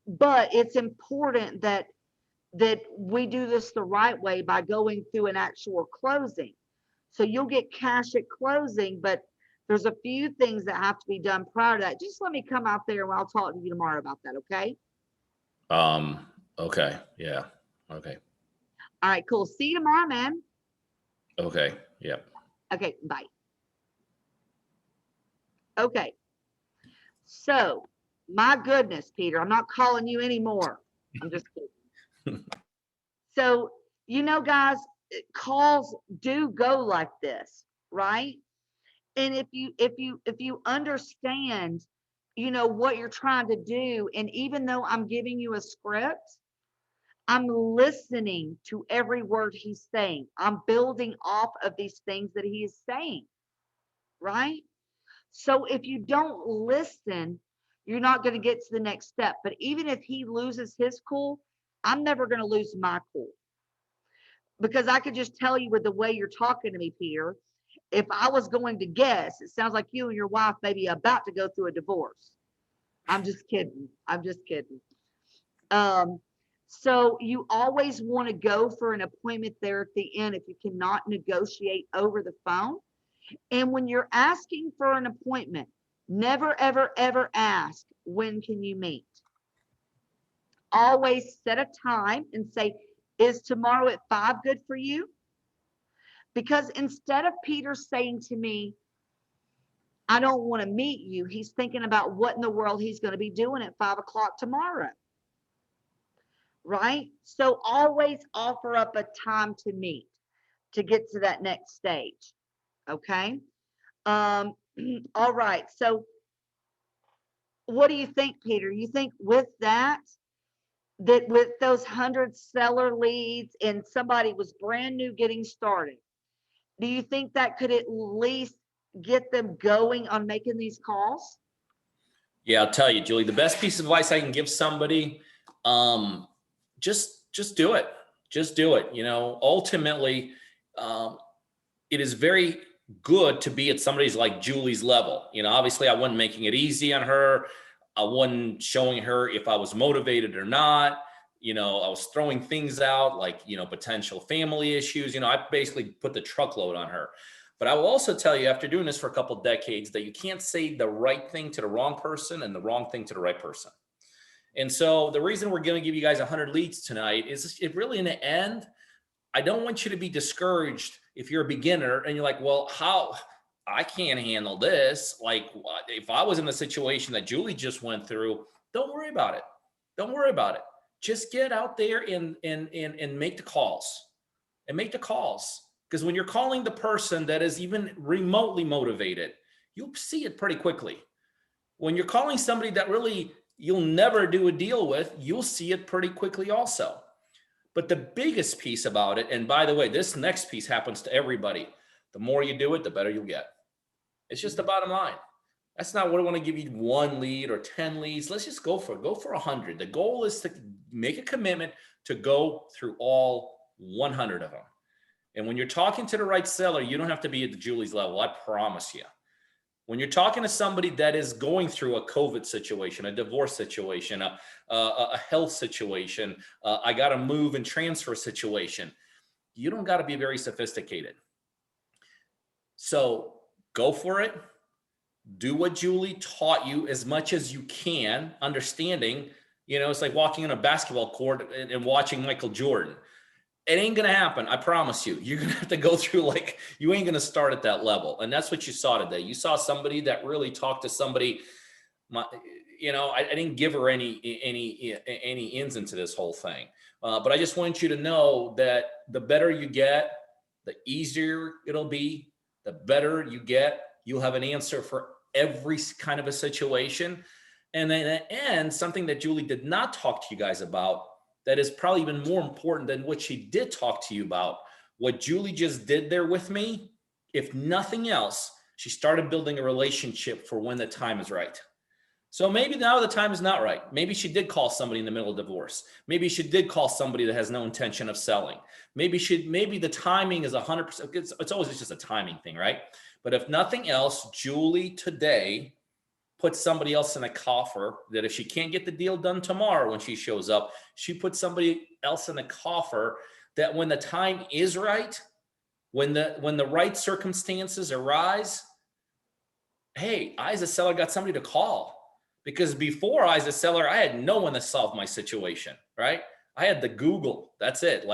But it's important that we do this the right way by going through an actual closing. So you'll get cash at closing, but there's a few things that have to be done prior to that. Just let me come out there and I'll talk to you tomorrow about that, okay? Okay, yeah, okay. All right, cool. See you tomorrow, man. Okay, yep. Okay, bye. Okay. So, my goodness, Peter, I'm not calling you anymore. I'm just kidding. So, guys, calls do go like this, right? And if you understand, what you're trying to do, and even though I'm giving you a script, I'm listening to every word he's saying. I'm building off of these things that he is saying, right? So if you don't listen, you're not going to get to the next step. But even if he loses his cool, I'm never going to lose my cool. Because I could just tell you with the way you're talking to me, Peter, if I was going to guess, it sounds like you and your wife may be about to go through a divorce. I'm just kidding. I'm just kidding. So you always want to go for an appointment there at the end if you cannot negotiate over the phone. And when you're asking for an appointment, never, ever, ever ask, when can you meet? Always set a time and say, is tomorrow at 5 good for you? Because instead of Peter saying to me, I don't want to meet you, he's thinking about what in the world he's going to be doing at 5 o'clock tomorrow. Right? So always offer up a time to meet to get to that next stage. Okay. All right. So what do you think, Peter? You think with that with those 100 seller leads and somebody was brand new getting started, do you think that could at least get them going on making these calls? Yeah, I'll tell you, Julie, the best piece of advice I can give somebody, just do it. Just do it. Ultimately, it is very good to be at somebody's like Julie's level. Obviously I wasn't making it easy on her. I wasn't showing her if I was motivated or not. I was throwing things out like, potential family issues. I basically put the truckload on her. But I will also tell you, after doing this for a couple of decades, that you can't say the right thing to the wrong person and the wrong thing to the right person. And so the reason we're going to give you guys 100 leads tonight is it really, in the end, I don't want you to be discouraged if you're a beginner and you're like, well, how I can't handle this. Like, if I was in the situation that Julie just went through, don't worry about it. Don't worry about it. Just get out there and make the calls and make the calls. Because when you're calling the person that is even remotely motivated, you'll see it pretty quickly. When you're calling somebody that really you'll never do a deal with, you'll see it pretty quickly also. But the biggest piece about it, and by the way, this next piece happens to everybody. The more you do it, the better you'll get. It's just the bottom line. That's not what I want to give you 1 lead or 10 leads. Let's just go for 100. The goal is to make a commitment to go through all 100 of them. And when you're talking to the right seller, you don't have to be at the Julie's level. I promise you. When you're talking to somebody that is going through a COVID situation, a divorce situation, a health situation, I got to move and transfer situation, you don't got to be very sophisticated. So go for it. Do what Julie taught you as much as you can, understanding, it's like walking on a basketball court and watching Michael Jordan. It ain't going to happen. I promise you. You're going to have to go through, like, you ain't going to start at that level. And that's what you saw today. You saw somebody that really talked to somebody. I didn't give her any ins into this whole thing. But I just want you to know that the better you get, the easier it'll be. The better you get, you'll have an answer for every kind of a situation. And then at the end, something that Julie did not talk to you guys about, that is probably even more important than what she did talk to you about. What Julie just did there with me, if nothing else, she started building a relationship for when the time is right. So maybe now the time is not right. Maybe she did call somebody in the middle of divorce. Maybe she did call somebody that has no intention of selling. Maybe the timing is 100%. It's always just a timing thing, right? But if nothing else, Julie today put somebody else in a coffer that if she can't get the deal done tomorrow when she shows up, she put somebody else in a coffer that when the time is right, when the right circumstances arise, hey, I as a seller got somebody to call. Because before I as a seller, I had no one to solve my situation, right? I had the Google, that's it.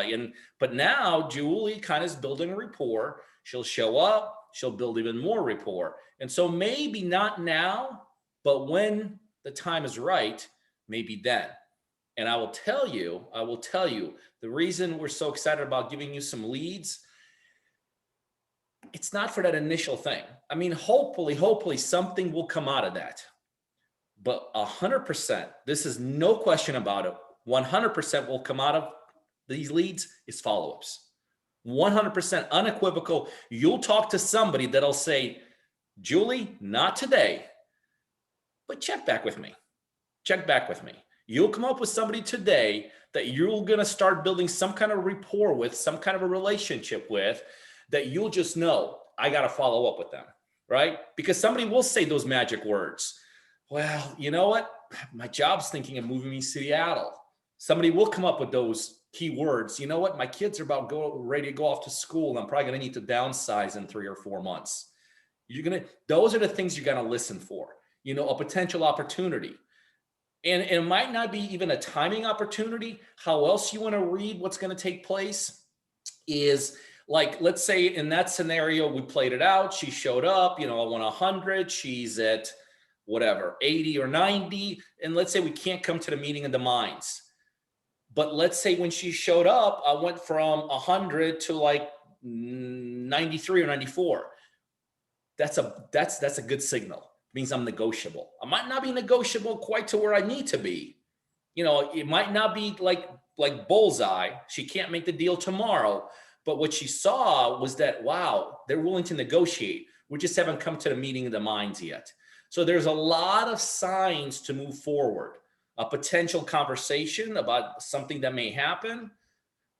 But now Julie kind of is building a rapport. She'll show up, she'll build even more rapport. And so maybe not now, but when the time is right, maybe then. And I will tell you, the reason we're so excited about giving you some leads, it's not for that initial thing. I mean, hopefully something will come out of that. But 100%, this is no question about it, 100% will come out of these leads is follow-ups. 100% unequivocal. You'll talk to somebody that'll say, Julie, not today, but check back with me. Check back with me. You'll come up with somebody today that you're going to start building some kind of rapport with, some kind of a relationship with, that you'll just know, I got to follow up with them, right? Because somebody will say those magic words. Well, you know what? My job's thinking of moving me to Seattle. Somebody will come up with those key words. You know what? My kids are ready to go off to school, and I'm probably going to need to downsize in 3 or 4 months. Those are the things you're going to listen for. A potential opportunity. And it might not be even a timing opportunity. How else you want to read what's going to take place is, like, let's say in that scenario, we played it out. She showed up, I want 100. She's at whatever, 80 or 90. And let's say we can't come to the meeting of the minds. But let's say when she showed up, I went from 100 to like 93 or 94. That's a good signal. It means I'm negotiable. I might not be negotiable quite to where I need to be. It might not be like bullseye. She can't make the deal tomorrow. But what she saw was that, wow, they're willing to negotiate. We just haven't come to the meeting of the minds yet. So there's a lot of signs to move forward. A potential conversation about something that may happen,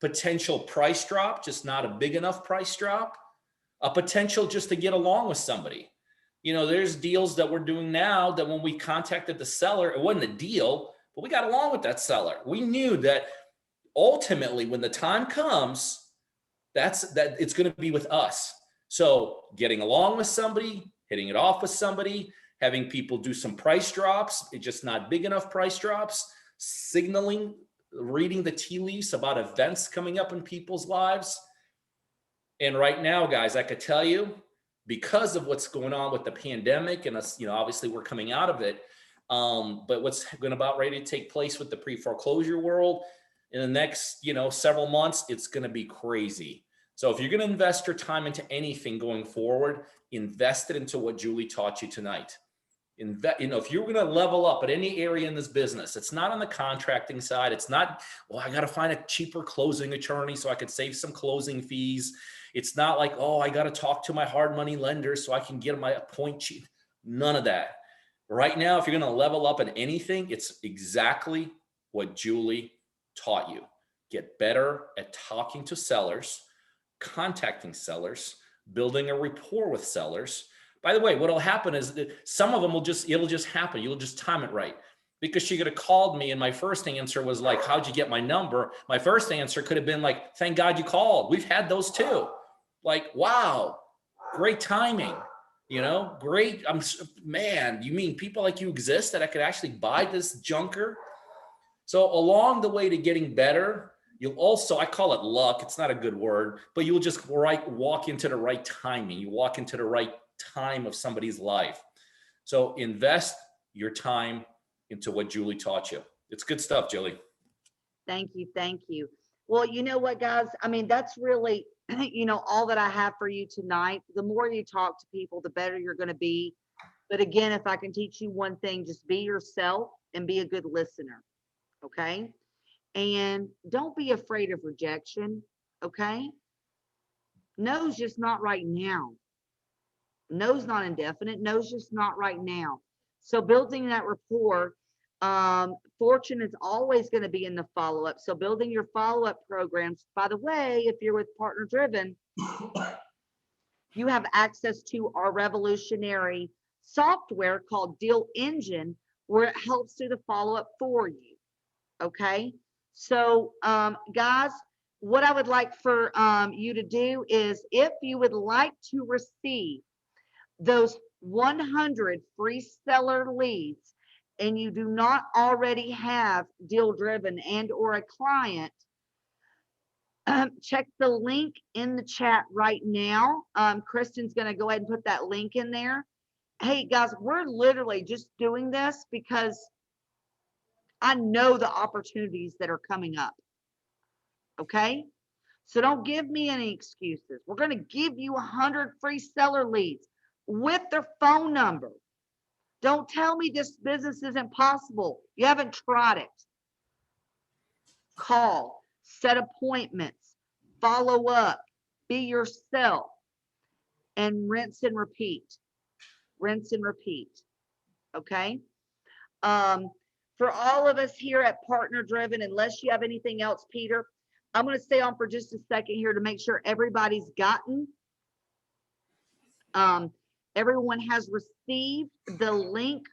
potential price drop, just not a big enough price drop, a potential just to get along with somebody. There's deals that we're doing now that when we contacted the seller, it wasn't a deal, but we got along with that seller. We knew that ultimately when the time comes, that it's going to be with us. So getting along with somebody, hitting it off with somebody, having people do some price drops, it's just not big enough price drops, signaling, reading the tea leaves about events coming up in people's lives. And right now, guys, I could tell you, because of what's going on with the pandemic and us, obviously we're coming out of it. But what's going about ready to take place with the pre-foreclosure world in the next, several months, it's going to be crazy. So if you're going to invest your time into anything going forward, invest it into what Julie taught you tonight. If you're going to level up at any area in this business, it's not on the contracting side. It's not, I got to find a cheaper closing attorney so I could save some closing fees. It's not like, I got to talk to my hard money lender so I can get my point sheet. None of that. Right now, if you're going to level up at anything, it's exactly what Julie taught you. Get better at talking to sellers, contacting sellers, building a rapport with sellers, By the way, what'll happen is that some of them it'll just happen. You'll just time it right. Because she could have called me and my first answer was like, how'd you get my number? My first answer could have been like, thank God you called. We've had those too. Like, wow, great timing. You know, great. Man, you mean people like you exist that I could actually buy this junker? So along the way to getting better, you'll also, I call it luck. It's not a good word, but you'll just walk into the right timing. You walk into the right time of somebody's life. So invest your time into what Julie taught you. It's good stuff, Julie. Thank you. Thank you. Well, you know what, guys? I mean, that's really, all that I have for you tonight. The more you talk to people, the better you're going to be. But again, if I can teach you one thing, just be yourself and be a good listener. Okay. And don't be afraid of rejection. Okay. No's just not right now. No's not indefinite. No's just not right now. So building that rapport, fortune is always going to be in the follow-up. So building your follow-up programs. By the way, if you're with Partner Driven, you have access to our revolutionary software called Deal Engine, where it helps do the follow-up for you. Okay. So, guys, what I would like for you to do is, if you would like to receive those 100 free seller leads and you do not already have Deal Driven and or a client, check the link in the chat right now. Kristen's going to go ahead and put that link in there. Hey guys, we're literally just doing this because I know the opportunities that are coming up. Okay. So don't give me any excuses. We're going to give you 100 free seller leads with their phone number. Don't tell me this business isn't possible. You haven't tried it. Call, set appointments, follow up, be yourself, and rinse and repeat. Rinse and repeat. Okay. For all of us here at Partner Driven, unless you have anything else, Peter, I'm going to stay on for just a second here to make sure everybody's gotten. Everyone has received the link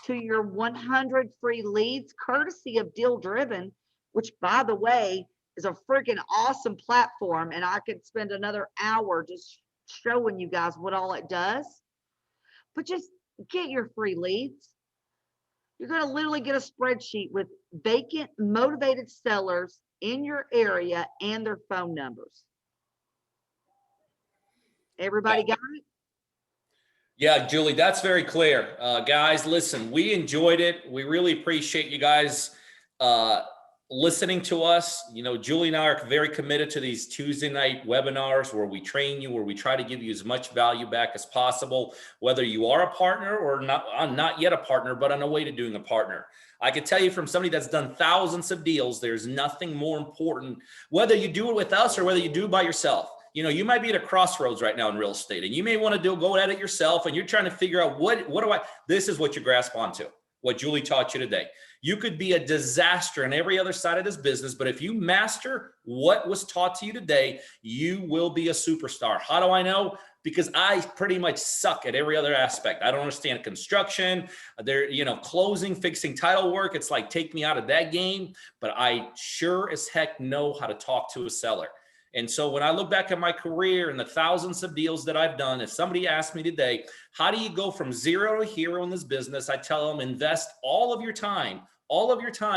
to your 100 free leads, courtesy of Deal Driven, which, by the way, is a freaking awesome platform. And I could spend another hour just showing you guys what all it does. But just get your free leads. You're going to literally get a spreadsheet with vacant, motivated sellers in your area and their phone numbers. Everybody got it? Yeah, Julie, that's very clear. Guys, listen, we enjoyed it. We really appreciate you guys listening to us. You know, Julie and I are very committed to these Tuesday night webinars where we train you, where we try to give you as much value back as possible, whether you are a partner or not yet a partner, but on the way to doing a partner. I can tell you from somebody that's done thousands of deals, there's nothing more important, whether you do it with us or whether you do it by yourself. You know, you might be at a crossroads right now in real estate and you may want to go at it yourself and you're trying to figure out this is what you grasp onto, what Julie taught you today. You could be a disaster in every other side of this business, but if you master what was taught to you today, you will be a superstar. How do I know? Because I pretty much suck at every other aspect. I don't understand construction, closing, fixing title work. It's like, take me out of that game, but I sure as heck know how to talk to a seller. And so when I look back at my career and the thousands of deals that I've done, if somebody asked me today, how do you go from zero to hero in this business? I tell them, invest all of your time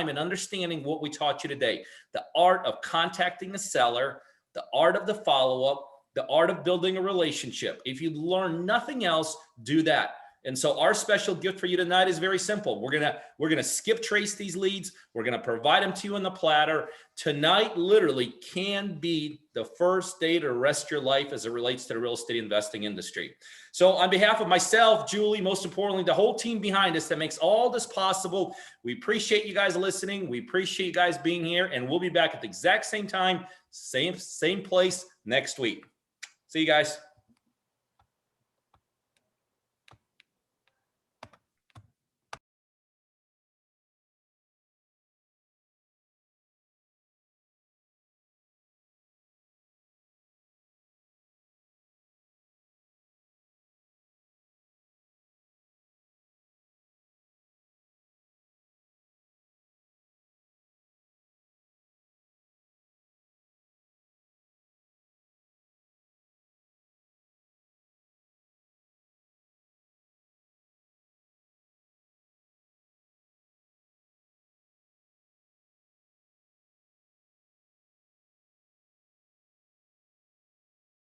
in understanding what we taught you today. The art of contacting the seller, the art of the follow-up, the art of building a relationship. If you learn nothing else, do that. And so our special gift for you tonight is very simple. We're gonna skip trace these leads. We're gonna provide them to you in the platter. Tonight literally can be the first day to rest your life as it relates to the real estate investing industry. So on behalf of myself, Julie, most importantly, the whole team behind us that makes all this possible, we appreciate you guys listening. We appreciate you guys being here, and we'll be back at the exact same time, same place next week. See you guys.